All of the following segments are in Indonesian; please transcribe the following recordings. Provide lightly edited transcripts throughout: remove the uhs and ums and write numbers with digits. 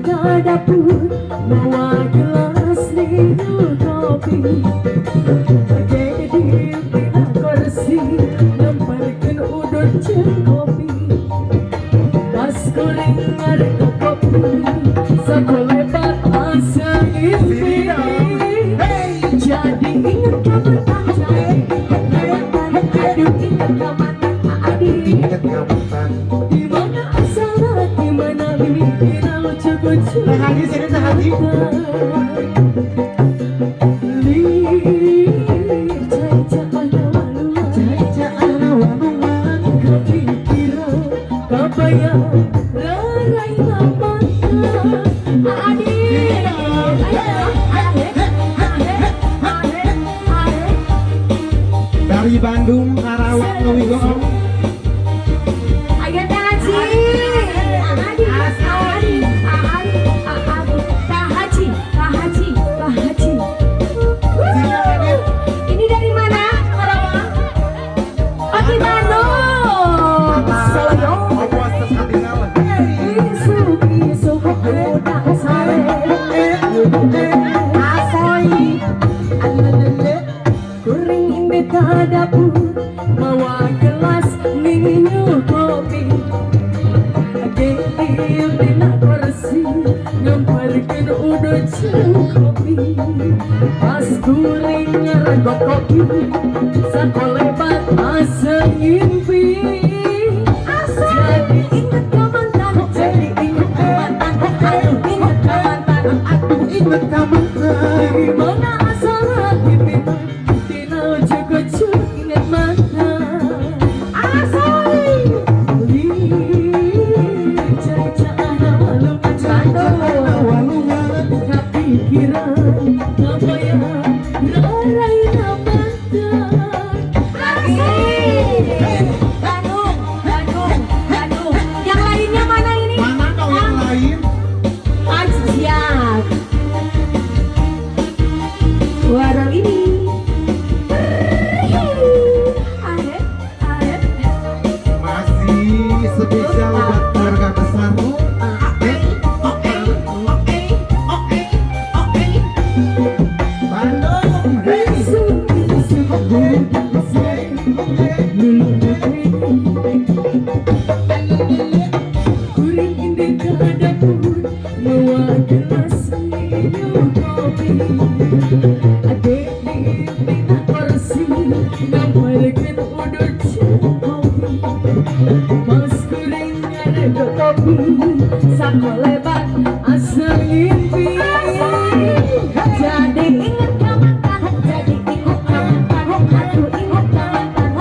ke dapur bawa gelas minum kopi. Jadi tina kursi lemparkan udut jeung kopi. Pas kuring ngarep kopi sakolebat asa ngimpi. Jadi inget ka mantan, aduh inget ka mantan, Ingat kapan? dimana asalnya, dimana mimpinya lucu-lucu. Teh Hadi sini Teh Hadi. Kepikiran kebayang rarai lamanya. Dari Bandung Karawang ke Wigoong. Ini dari mana? Karawang. Oh, di Bandung. Solo. Awas tersatingan. Isu-isu udah sare. Asoy. Kuring imbe ka dapur bawa gelas minum kopi. Gentil dina kursi ngemparkeun udut jeung kopi. Pas kuring ngarego kopi sakolebat asa ngimpi. Jadi inget ka mantan, jadi inget ka mantan, aduh inget ka mantan, aduh Ingat kapan? dimana asal hati memang tina ujuk-ujuk inget mantan. Asoy cari-cari walungan Walungan. kepikiran kebayang rarai mantan. Bandung. Yang lainnya mana ini? Mana kau yang lain? Siap. Warung ini. Ahet. Masih spesial buat keluarga besar. Bandung. Kuring inde ka dapur bawa gelas minum kopi. Adek di tina kursi ngamparkeun udut jeung kopi. Mas kuring ngarego kopi sakolebat asa ngimpi. Jadi inget ka mantan, jadi inget ka mantan, aduh inget ka mantan.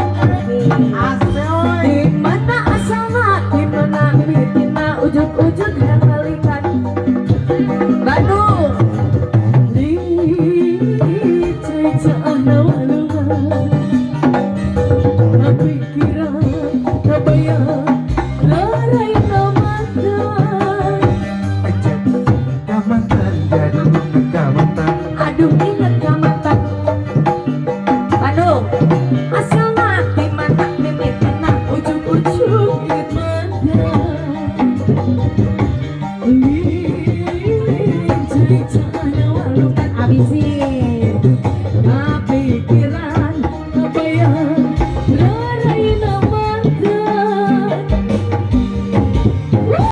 Dimana asalnya, dimana mimpinya ujuk-ujuk yang balikan. Bandung. Cari-cari walungan kepikiran kebayang rarai mantan. Kapan terjadi kapan? Aduh inget ka mantan. Bandung. Asalnya dimana mimpinya ujuk-ujuk inget mantan. Cari-cari walungan abisi.